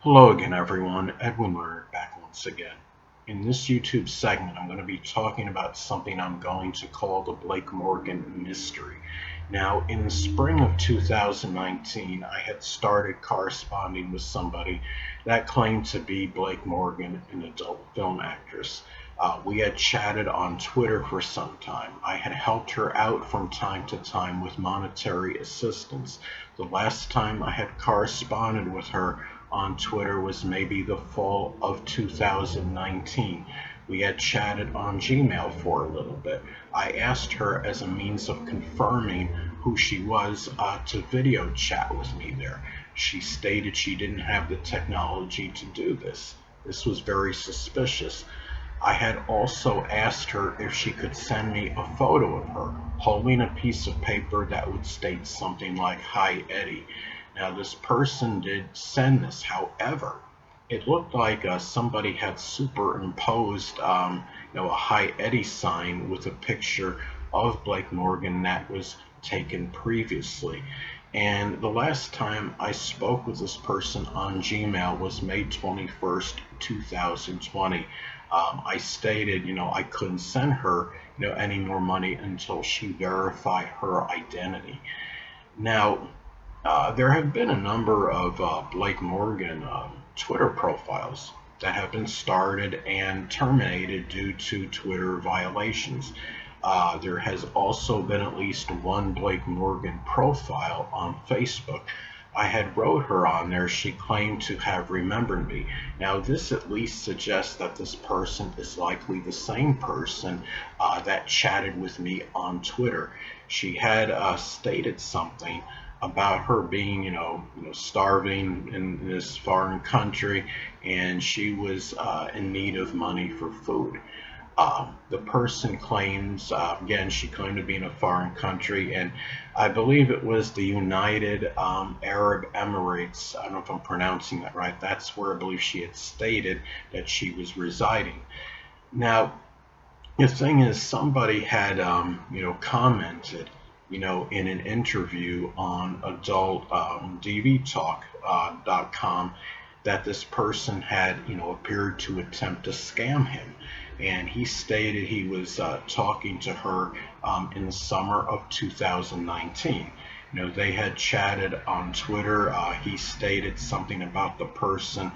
Hello again, everyone. Edwin Learnard back once again. In this YouTube segment, I'm going to be talking about something I'm going to call the Blake Morgan mystery. Now, in the spring of 2019, I had started corresponding with somebody that claimed to be Blake Morgan, an adult film actress. We had chatted on Twitter for some time. I had helped her out from time to time with monetary assistance. The last time I had corresponded with her on Twitter was maybe the fall of 2019. We had chatted on Gmail for a little bit. I asked her as a means of confirming who she was to video chat with me there. She stated she didn't have the technology to do this. This was very suspicious. I had also asked her if she could send me a photo of her holding a piece of paper that would state something like, "Hi, Eddie." Now, this person did send this. However, it looked like somebody had superimposed, a "Hi, Eddie" sign with a picture of Blake Morgan that was taken previously. And the last time I spoke with this person on Gmail was May 21st, 2020. I stated, I couldn't send her, any more money until she verified her identity. Now, there have been a number of Blake Morgan Twitter profiles that have been started and terminated due to Twitter violations. There has also been at least one Blake Morgan profile on Facebook. I had wrote her on there. She claimed to have remembered me. Now, this at least suggests that this person is likely the same person that chatted with me on Twitter. She had stated something about her being, starving in this foreign country, and she was in need of money for food. The person claims, again, she claimed to be in a foreign country, and I believe it was the United Arab Emirates. I don't know if I'm pronouncing that right. That's where I believe she had stated that she was residing. Now, the thing is, somebody had, commented, in an interview on adult DVTalk.com that this person had, appeared to attempt to scam him. And he stated he was talking to her in the summer of 2019. They had chatted on Twitter. He stated something about the person,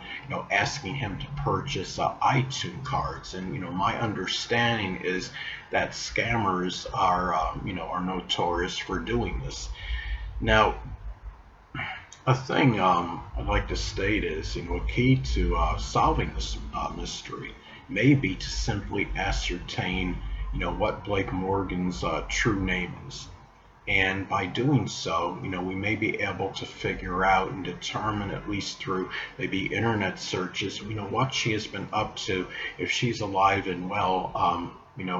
asking him to purchase iTunes cards. And, my understanding is that scammers are notorious for doing this. Now, a thing I'd like to state is, a key to solving this mystery may be to simply ascertain, what Blake Morgan's true name is. And by doing so, we may be able to figure out and determine, at least through maybe internet searches, what she has been up to, if she's alive and well, and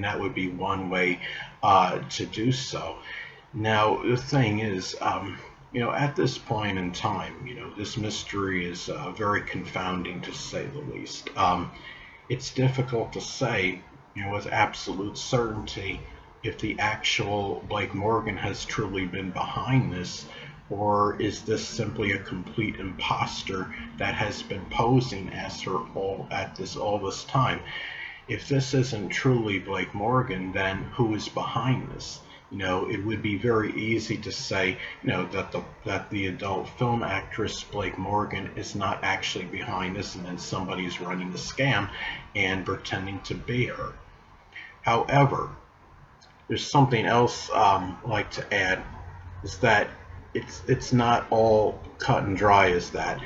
that would be one way to do so. Now, the thing is, at this point in time, this mystery is very confounding to say the least. It's difficult to say, with absolute certainty if the actual Blake Morgan has truly been behind this, or is this simply a complete imposter that has been posing as her all this time? If this isn't truly Blake Morgan, then who is behind this? It would be very easy to say, that the adult film actress Blake Morgan is not actually behind this, and then somebody's running the scam and pretending to be her. However, there's something else I'd like to add, is that it's not all cut and dry as that.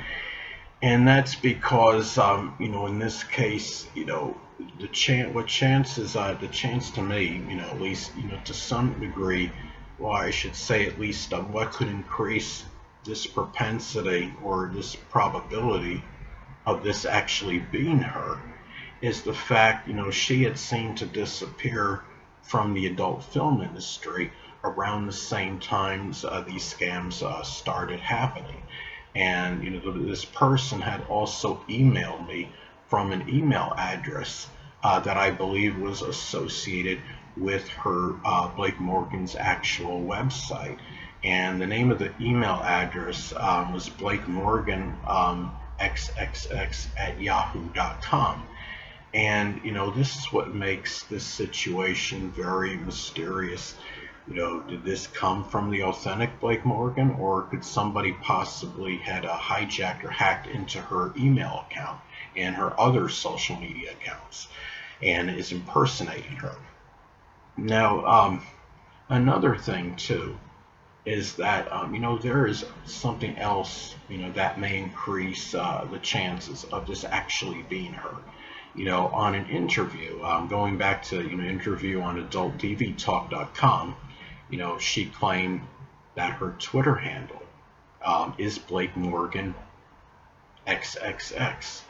And that's because, in this case, the chance to me, at least, to some degree, well, I should say at least, what could increase this propensity or this probability of this actually being her is the fact, she had seemed to disappear from the adult film industry around the same times these scams started happening. And this person had also emailed me from an email address that I believe was associated with her Blake Morgan's actual website. and the name of the email address was Blake Morgan xxx@yahoo.com. And this is what makes this situation very mysterious. Did this come from the authentic Blake Morgan, or could somebody possibly had hijacked or hacked into her email account and her other social media accounts and is impersonating her? Now, another thing too is that there is something else that may increase the chances of this actually being her. On an interview, going back to interview on AdultDVTalk.com, she claimed that her Twitter handle is Blake Morgan XXX,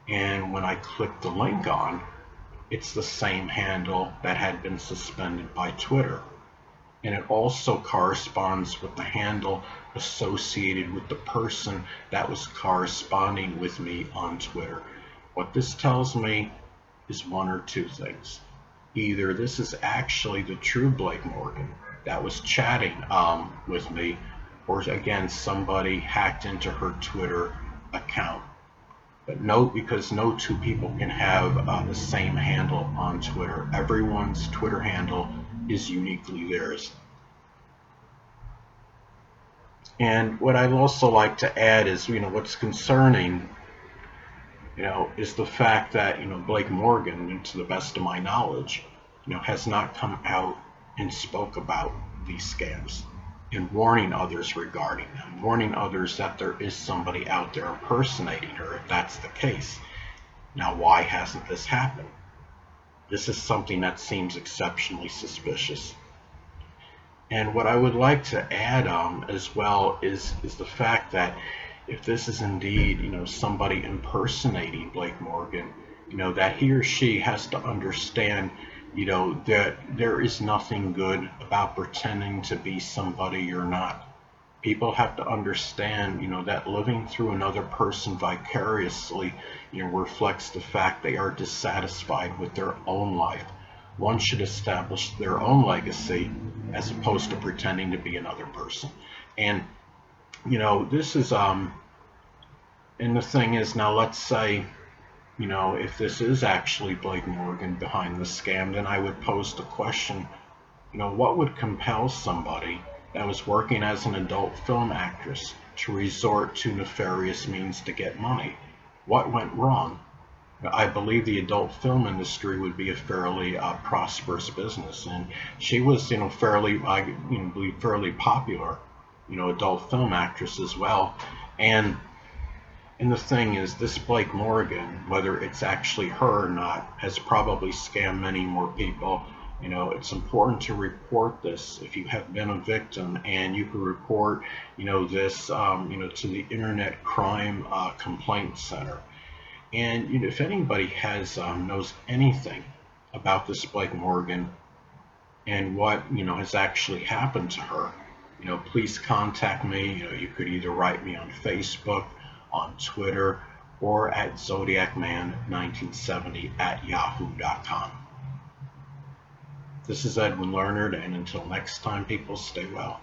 and when I clicked the link on, it's the same handle that had been suspended by Twitter. And it also corresponds with the handle associated with the person that was corresponding with me on Twitter. What this tells me is one or two things. Either this is actually the true Blake Morgan that was chatting with me, or again, somebody hacked into her Twitter account. But note, because no two people can have the same handle on Twitter. Everyone's Twitter handle is uniquely theirs. And what I'd also like to add is, what's concerning, is the fact that, Blake Morgan, to the best of my knowledge, has not come out and spoke about these scams and warning others regarding them, warning others that there is somebody out there impersonating her if that's the case. Now, why hasn't this happened? This is something that seems exceptionally suspicious. And what I would like to add as well is the fact that if this is indeed somebody impersonating Blake Morgan, that he or she has to understand that there is nothing good about pretending to be somebody you're not. People have to understand that living through another person vicariously reflects the fact they are dissatisfied with their own life. One should establish their own legacy as opposed to pretending to be another person. And this is and the thing is, now let's say if this is actually Blake Morgan behind the scam, then I would pose the question, what would compel somebody that was working as an adult film actress to resort to nefarious means to get money? What went wrong? I believe the adult film industry would be a fairly prosperous business, and she was, fairly popular, adult film actress as well. And the thing is, this Blake Morgan, whether it's actually her or not, has probably scammed many more people. It's important to report this if you have been a victim, and you can report, this, to the Internet Crime Complaint Center. And if anybody knows anything about this Blake Morgan and what has actually happened to her, please contact me. You could either write me on Facebook, on Twitter, or at zodiacman1970@yahoo.com. This is Edwin Learnard, and until next time, people, stay well.